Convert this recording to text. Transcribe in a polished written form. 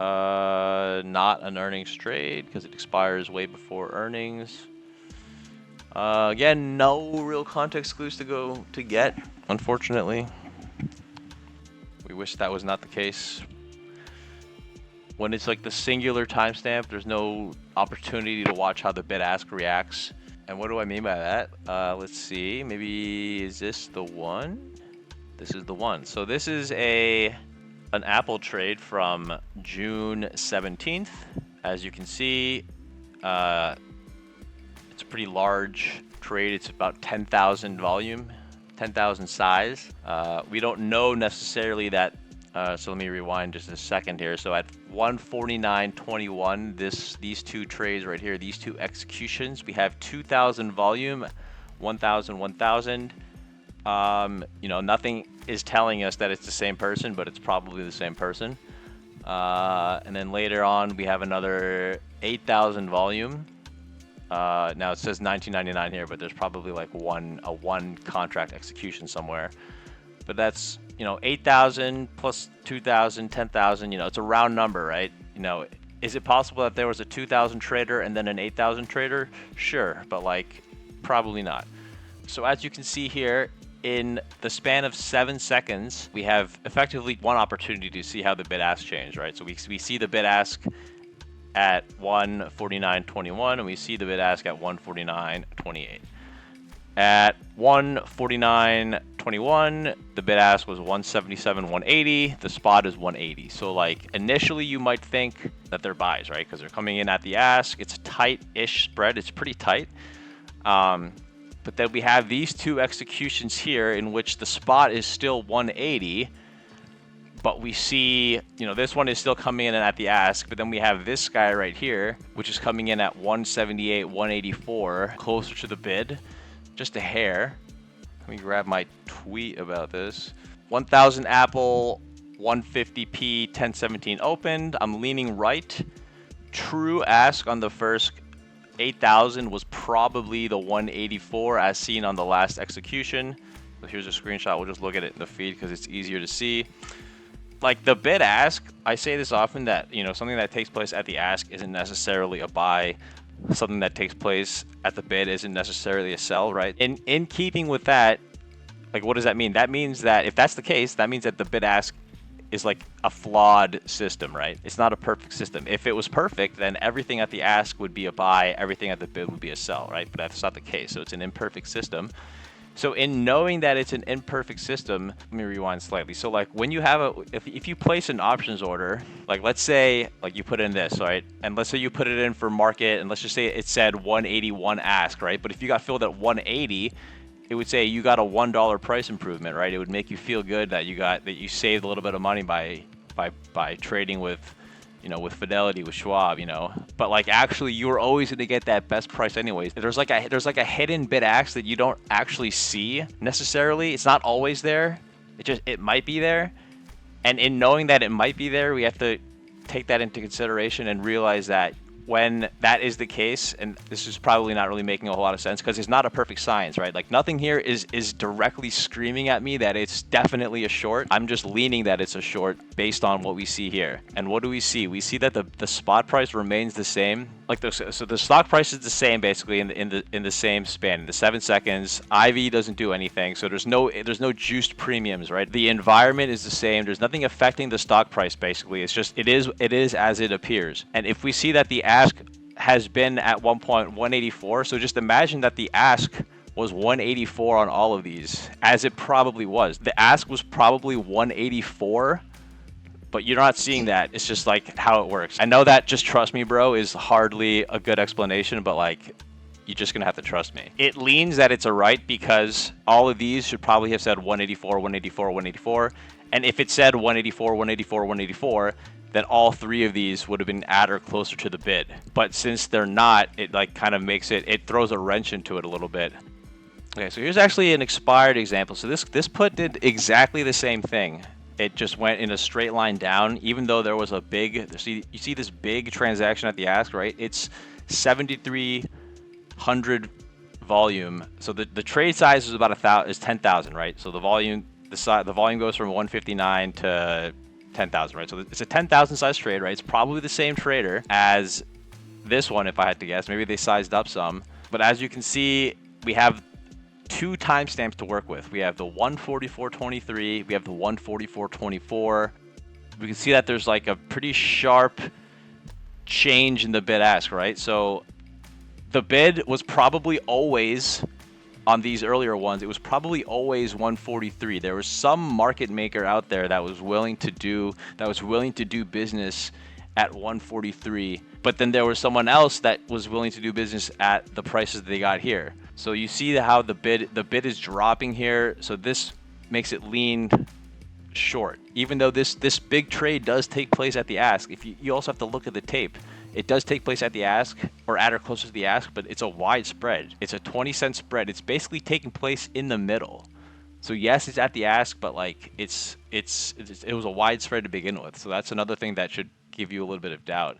Not an earnings trade because it expires way before earnings. Again, no real context clues to get, unfortunately. We wish that was not the case. When it's like the singular timestamp, there's no opportunity to watch how the bid-ask reacts. And what do I mean by that? Let's see, maybe is this the one? This is the one. So this is an Apple trade from June 17th. As you can see, it's a pretty large trade. It's about 10,000 volume, 10,000 size. We don't know necessarily that. So let me rewind just a second here. So at 149.21, these two trades right here, these two executions, we have 2,000 volume, 1,000, 1,000. You know, nothing is telling us that it's the same person, but it's probably the same person. And then later on, we have another 8,000 volume. Now it says 1999 here, but there's probably like a one contract execution somewhere. But that's, you know, 8,000 plus 2,000, 10,000, you know, it's a round number, right? You know, is it possible that there was a 2,000 trader and then an 8,000 trader? Sure, but like probably not. So as you can see here, in the span of 7 seconds, we have effectively one opportunity to see how the bid-ask change, right? So we see the bid-ask at 149.21 and we see the bid-ask at 149.28. At 149.21, the bid-ask was 177.180. The spot is 180. So like initially you might think that they're buys, right? Because they're coming in at the ask. It's a tight-ish spread. It's pretty tight. But then we have these two executions here in which the spot is still 180. But we see, you know, this one is still coming in at the ask. But then we have this guy right here, which is coming in at 178, 184, closer to the bid. Just a hair. Let me grab my tweet about this. 1,000 Apple, 150p, 1017 opened. I'm leaning right. True ask on the first 8,000 was probably the 184 as seen on the last execution. So here's a screenshot. We'll just look at it in the feed because it's easier to see. Like the bid ask, I say this often that, you know, something that takes place at the ask isn't necessarily a buy. Something that takes place at the bid isn't necessarily a sell, right? In keeping with that, like what does that mean? That means that if that's the case, that means that the bid ask is like a flawed system, right? It's not a perfect system. If it was perfect, then everything at the ask would be a buy, everything at the bid would be a sell, right? But that's not the case. So it's an imperfect system. So in knowing that it's an imperfect system, let me rewind slightly. So like when you have if you place an options order, like let's say like you put in this, right? And let's say you put it in for market and let's just say it said 181 ask, right? But if you got filled at 180, it would say you got a $1 price improvement, right? It would make you feel good that you saved a little bit of money by trading with, you know, with Fidelity, with Schwab, you know. But like actually you're always going to get that best price anyways. There's like a hidden bid ask that you don't actually see necessarily. It's not always there. It might be there. And in knowing that it might be there, we have to take that into consideration and realize that when that is the case, and this is probably not really making a whole lot of sense because it's not a perfect science, right? Like nothing here is directly screaming at me that it's definitely a short. I'm just leaning that it's a short based on what we see here. And what do we see? We see that the spot price remains the same. Like so the stock price is the same basically in the same span. In the 7 seconds, IV doesn't do anything, so there's no juiced premiums, right? The environment is the same. There's nothing affecting the stock price basically. It's just it is as it appears. And if we see that the ask has been at one point 184, so just imagine that the ask was 184 on all of these, as it probably was. The ask was probably 184. But you're not seeing that. It's just like how it works. I know that just trust me, bro, is hardly a good explanation, but like you're just gonna have to trust me. It leans that it's a right because all of these should probably have said 184, 184, 184. And if it said 184, 184, 184, then all three of these would have been at or closer to the bid. But since they're not, it like kind of makes it throws a wrench into it a little bit. Okay, so here's actually an expired example. So this put did exactly the same thing. It just went in a straight line down, even though there was a big, you see this big transaction at the ask, right? It's 7,300 volume. So the trade size is about 10,000, right? So the volume goes from 159 to 10,000, right? So it's a 10,000 size trade, right? It's probably the same trader as this one, if I had to guess. Maybe they sized up some. But as you can see, we have two timestamps to work with. We have the 144.23, we have the 144.24. We can see that there's like a pretty sharp change in the bid ask, right? So the bid was probably always, on these earlier ones, it was probably always 143. There was some market maker out there that was willing to do business at 143, but then there was someone else that was willing to do business at the prices that they got here. So you see how the bid is dropping here. So this makes it lean short, even though this big trade does take place at the ask. If you also have to look at the tape, it does take place at the ask or at or closer to the ask, but it's a wide spread. It's a 20-cent spread. It's basically taking place in the middle. So yes, it's at the ask, but like it was a wide spread to begin with. So that's another thing that should give you a little bit of doubt.